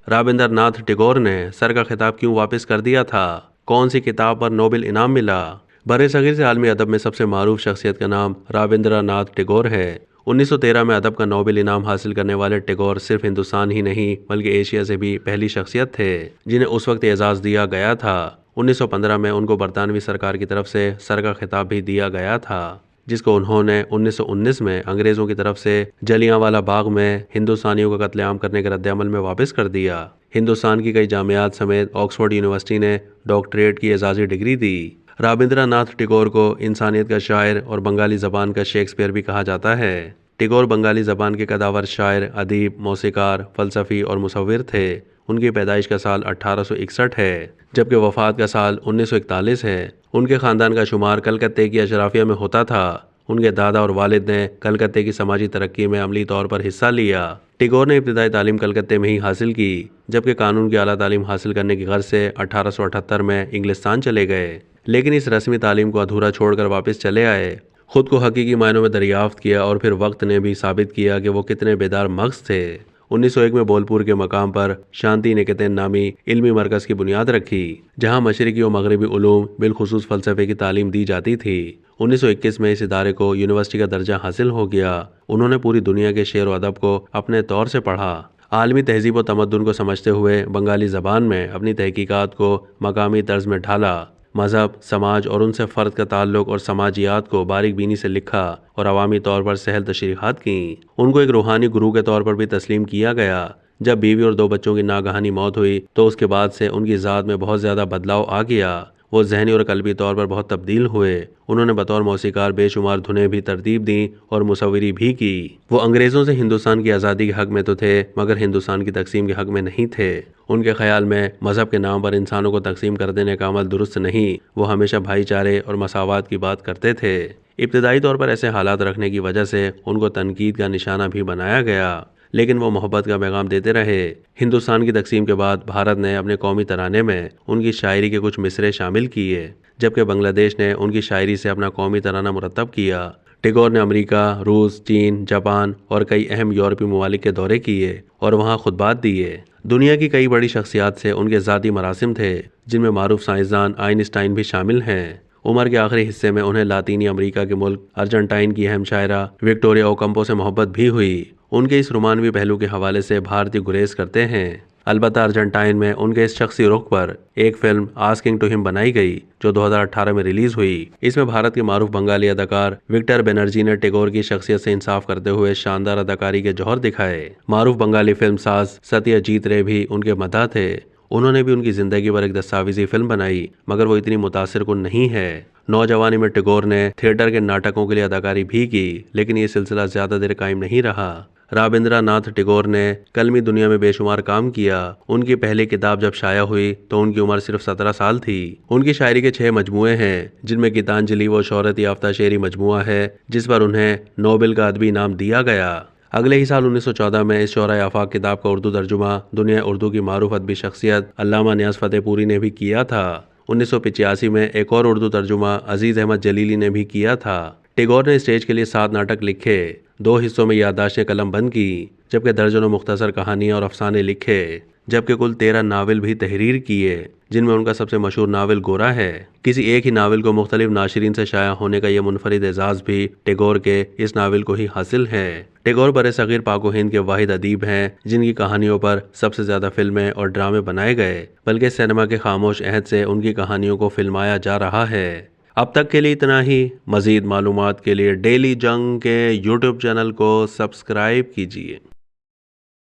रविंद्र नाथ टैगोर ने सर का खिताब क्यों वापस कर दिया था? कौन सी किताब पर नोबेल इनाम मिला? बरे-सगीर से आलमी अदब में सबसे मारूफ शख्सियत का नाम रविंद्र नाथ टैगोर है। 1913 में अदब का नोबेल इनाम हासिल करने वाले टैगोर सिर्फ हिंदुस्तान ही नहीं बल्कि एशिया से भी पहली शख्सियत थे जिन्हें उस वक्त एजाज़ दिया गया था। 1915 में उनको बरतानवी सरकार की तरफ से सर का खिताब भी दिया गया था, जिसको उन्होंने 1919 में अंग्रेज़ों की तरफ से जलियांवाला बाग में हिंदुस्तानियों का कत्लेआम करने के रद्द-ए-अमल में वापस कर दिया। हिंदुस्तान की कई जामियात समेत ऑक्सफोर्ड यूनिवर्सिटी ने डॉक्टरेट की एजाज़ी डिग्री दी। रविंद्रनाथ टैगोर को इंसानियत का शायर और बंगाली ज़बान का शेक्सपियर भी कहा जाता है। टैगोर बंगाली ज़बान के कदावर शायर, अदीब, मौसीकार, फ़लसफ़ी और मुसव्विर थे। उनकी पैदाइश का साल 1861 है, जबकि वफ़ात का साल 1941 है। उनके ख़ानदान का शुमार कलकत्ते की अशराफिया में होता था। उनके दादा और वालिद ने कलकत्ते की समाजी तरक्की में अमली तौर पर हिस्सा लिया। टैगोर ने इब्तिदाई तालीम कलकत्ते में ही हासिल की, जबकि कानून की आला तालीम हासिल करने की गर्ज से 1878 में इंग्लिस्तान चले गए, लेकिन इस रस्मी तालीम को अधूरा छोड़कर वापस चले आए। खुद को हकीकी मायनों में दरियाफ्त किया और फिर वक्त ने भी साबित किया कि वो कितने बेदार मग़ज़ थे। 1901 में बोलपुर के मकाम पर शांति निकेतन नामी इल्मी मरकज़ की बुनियाद रखी, जहां मशरिकी और मगरबी उलूम बिलखुसूस फ़लसफ़े की तालीम दी जाती थी। 1921 में इस इदारे को यूनिवर्सिटी का दर्जा हासिल हो गया। उन्होंने पूरी दुनिया के शेर व अदब को अपने तौर से पढ़ा। आलमी तहज़ीब व तमद्दुन को समझते हुए बंगाली ज़बान में अपनी तहकीकात को मकामी तर्ज में ढाला। मज़हब, समाज और उनसे फ़र्द का ताल्लुक़ और समाजियात को बारीक बीनी से लिखा और अवामी तौर पर सहल तशरीहात की। उनको एक रूहानी गुरु के तौर पर भी तस्लीम किया गया। जब बीवी और 2 बच्चों की नागहानी मौत हुई तो उसके बाद से उनकी ज़ात में बहुत ज़्यादा बदलाव आ गया। वो ज़हनी और क़ल्बी तौर पर बहुत तब्दील हुए। उन्होंने बतौर मौसीकार बेशुमार धुनें भी तरतीब दी और मुसव्विरी भी की। वो अंग्रेज़ों से हिंदुस्तान की आज़ादी के हक़ में तो थे, मगर हिंदुस्तान की तकसीम के हक़ में नहीं थे। उनके ख्याल में मज़हब के नाम पर इंसानों को तकसीम कर देने का अमल दुरुस्त नहीं। वो हमेशा भाईचारे और मसावात की बात करते थे। इब्तिदाई तौर पर ऐसे हालात रखने की वजह से उनको तनकीद का निशाना भी बनाया गया, लेकिन वो मोहब्बत का पैगाम देते रहे। हिंदुस्तान की तकसीम के बाद भारत ने अपने कौमी तराने में उनकी शायरी के कुछ मिसरे शामिल किए, जबकि बांग्लादेश ने उनकी शायरी से अपना कौमी तराना मुरतब किया। टैगोर ने अमेरिका, रूस, चीन, जापान और कई अहम यूरोपीय ममालिक के दौरे किए और वहाँ खुतबात दिए। दुनिया की कई बड़ी शख्सियात से उनके ज़ाती मरासिम थे, जिनमें मारूफ साइंसदान आइंस्टाइन भी शामिल हैं। उम्र के आखिरी हिस्से में उन्हें लातीनी अमेरिका के मुल्क अर्जेंटाइन की अहम शायरा विक्टोरिया ओकम्पो से मोहब्बत भी हुई। उनके इस रोमानवी पहलू के हवाले से भारतीय गुरेज करते हैं। अलबत्ता अर्जेंटाइन में उनके इस शख्सी रुख पर एक फिल्म आस्किंग टू हिम बनाई गई, जो 2018 में रिलीज हुई। इसमें भारत के मारूफ बंगाली अदाकार विक्टर बनर्जी ने टैगोर की शख्सियत से इंसाफ करते हुए शानदार अदाकारी के जौहर दिखाए। मारूफ बंगाली फिल्म साज सत्यजीत रे भी उनके मदाह थे। उन्होंने भी उनकी ज़िंदगी पर एक दस्तावेजी फिल्म बनाई, मगर वो इतनी मुतासिर कुन नहीं है। नौजवानी में टैगोर ने थिएटर के नाटकों के लिए अदाकारी भी की, लेकिन ये सिलसिला ज़्यादा देर कायम नहीं रहा। रविंद्रनाथ टैगोर ने कलमी दुनिया में बेशुमार काम किया। उनकी पहली किताब जब शाया हुई तो उनकी उम्र सिर्फ 17 साल थी। उनकी शायरी के 6 मजमूए हैं, जिनमें गीतांजलि वो शोहरत याफ्ता शेरी मजमूआ है, जिस पर उन्हें नोबेल का अदबी इनाम दिया गया। अगले ही साल 1914 में इस शोहराए आफाक किताब का उर्दू तर्जुमा दुनिया उर्दू की मारूफ अदबी शख्सियत अल्लामा नियाज़ फ़तेहपुरी ने भी किया था। 1985 में एक और उर्दू तर्जुमा अजीज़ अहमद जलीली ने भी किया था। टैगोर ने स्टेज के लिए 7 नाटक लिखे, 2 हिस्सों में याददाश्तें कलम बंद की, जबकि दर्जनों मुख्तसर कहानियाँ और अफसाने लिखे, जबकि कुल 13 नावल भी तहरीर किए, जिनमें उनका सबसे मशहूर नावल गोरा है। किसी एक ही नावल को मुख्तलिफ नाशरीन से शाया होने का यह मुनफरिद एजाज़ भी टैगोर के इस नावल को ही हासिल है। टैगोर बरे-सगीर पाक व हिंद के वाहिद अदीब हैं जिनकी कहानियों पर सबसे ज़्यादा फिल्में और ड्रामे बनाए गए, बल्कि सिनेमा के खामोश अहद से उनकी कहानियों को फिल्माया जा रहा है। अब तक के लिए इतना ही। मज़ीद मालूमात के लिए डेली जंग के यूट्यूब चैनल को सब्सक्राइब कीजिए।